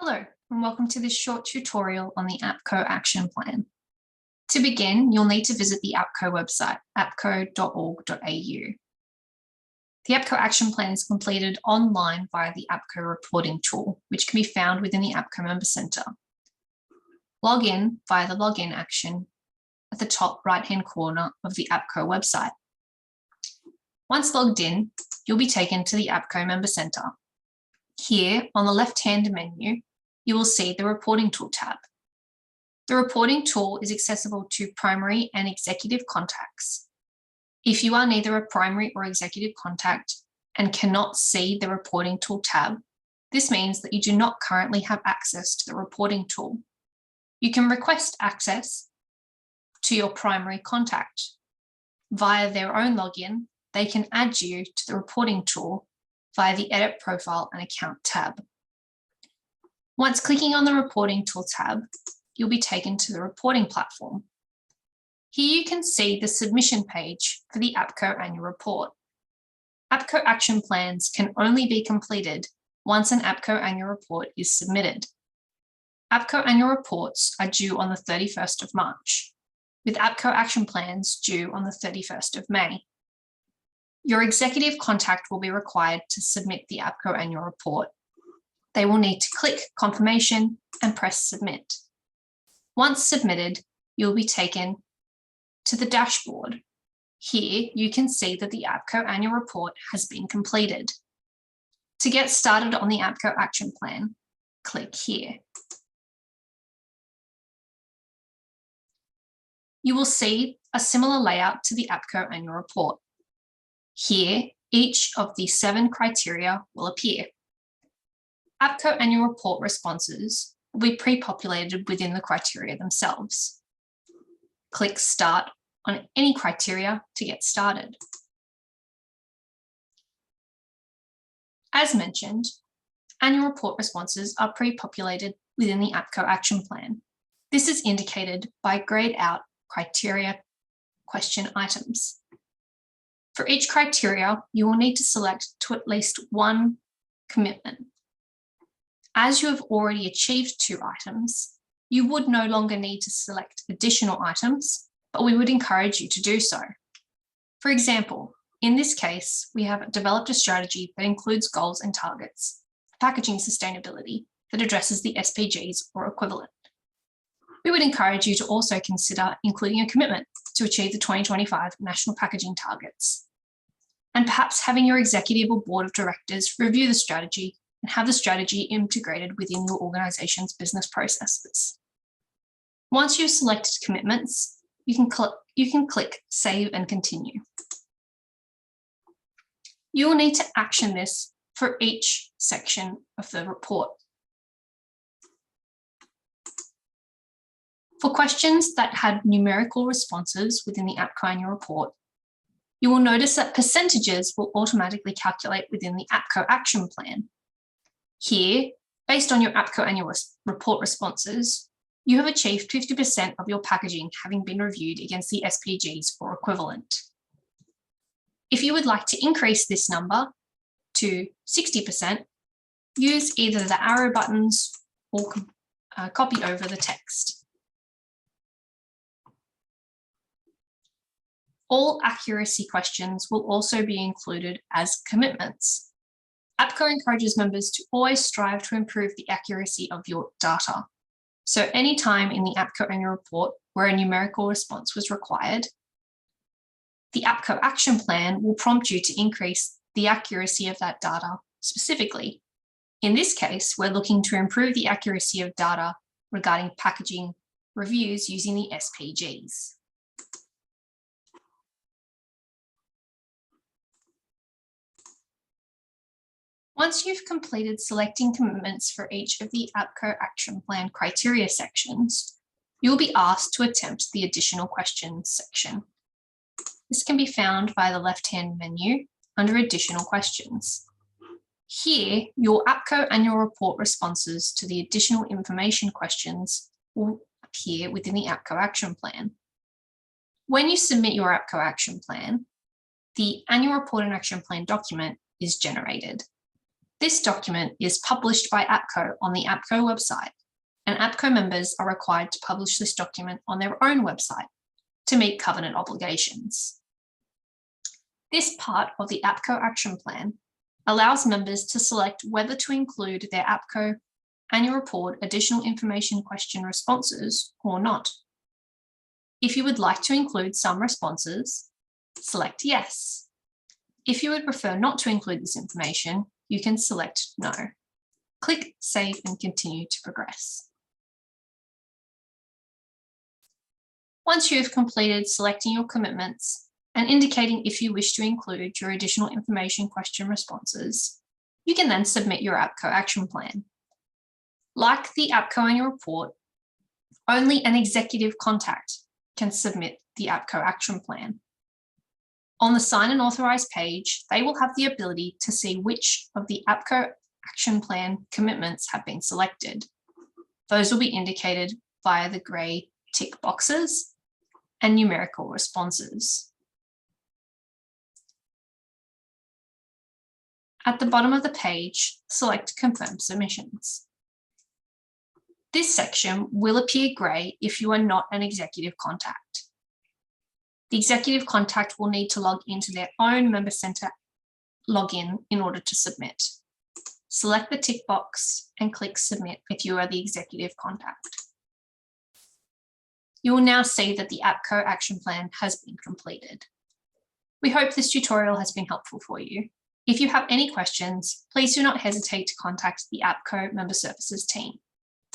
Hello, and welcome to this short tutorial on the APCO Action Plan. To begin, you'll need to visit the APCO website, apco.org.au. The APCO Action Plan is completed online via the APCO reporting tool, which can be found within the APCO Member Centre. Log in via the Login action at the top right-hand corner of the APCO website. Once logged in, you'll be taken to the APCO Member Centre. Here, on the left-hand menu, you will see the Reporting Tool tab. The Reporting Tool is accessible to primary and executive contacts. If you are neither a primary or executive contact and cannot see the Reporting Tool tab, this means that you do not currently have access to the Reporting Tool. You can request access to your primary contact. Via their own login, they can add you to the Reporting Tool via the Edit Profile and Account tab. Once clicking on the Reporting Tool tab, you'll be taken to the reporting platform. Here you can see the submission page for the APCO Annual Report. APCO action plans can only be completed once an APCO Annual Report is submitted. APCO Annual Reports are due on the 31st of March, with APCO action plans due on the 31st of May. Your executive contact will be required to submit the APCO Annual Report. They will need to click Confirmation and press Submit. Once submitted, you'll be taken to the dashboard. Here, you can see that the APCO Annual Report has been completed. To get started on the APCO Action Plan, click here. You will see a similar layout to the APCO Annual Report. Here, each of the 7 criteria will appear. APCO Annual Report responses will be pre-populated within the criteria themselves. Click Start on any criteria to get started. As mentioned, annual report responses are pre-populated within the APCO Action Plan. This is indicated by grayed out criteria question items. For each criteria, you will need to select to at least one commitment. As you have already achieved 2 items, you would no longer need to select additional items, but we would encourage you to do so. For example, in this case, we have developed a strategy that includes goals and targets for packaging sustainability that addresses the SPGs or equivalent. We would encourage you to also consider including a commitment to achieve the 2025 national packaging targets, and perhaps having your executive or board of directors review the strategy and have the strategy integrated within your organisation's business processes. Once you've selected commitments, you can click Save and Continue. You will need to action this for each section of the report. For questions that had numerical responses within the APCO Annual Report, you will notice that percentages will automatically calculate within the APCO Action Plan. Here, based on your APCO Annual Report responses, you have achieved 50% of your packaging having been reviewed against the SPGs or equivalent. If you would like to increase this number to 60%, use either the arrow buttons or copy over the text. All accuracy questions will also be included as commitments. APCO encourages members to always strive to improve the accuracy of your data. So any time in the APCO Annual Report where a numerical response was required, the APCO Action Plan will prompt you to increase the accuracy of that data specifically. In this case, we're looking to improve the accuracy of data regarding packaging reviews using the SPGs. Once you've completed selecting commitments for each of the APCO Action Plan criteria sections, you'll be asked to attempt the Additional Questions section. This can be found via the left-hand menu under Additional Questions. Here, your APCO Annual Report responses to the additional information questions will appear within the APCO Action Plan. When you submit your APCO Action Plan, the Annual Report and Action Plan document is generated. This document is published by APCO on the APCO website, and APCO members are required to publish this document on their own website to meet covenant obligations. This part of the APCO action plan allows members to select whether to include their APCO annual report additional information question responses or not. If you would like to include some responses, select yes. If you would prefer not to include this information, you can select no. Click Save and continue to progress. Once you have completed selecting your commitments and indicating if you wish to include your additional information question responses, you can then submit your APCO action plan. Like the APCO annual report, only an executive contact can submit the APCO action plan. On the Sign and Authorise page, they will have the ability to see which of the APCO action plan commitments have been selected. Those will be indicated via the grey tick boxes and numerical responses. At the bottom of the page, select Confirm Submissions. This section will appear grey if you are not an executive contact. The executive contact will need to log into their own Member Centre login in order to submit. Select the tick box and click Submit if you are the executive contact. You will now see that the APCO action plan has been completed. We hope this tutorial has been helpful for you. If you have any questions, please do not hesitate to contact the APCO Member Services team.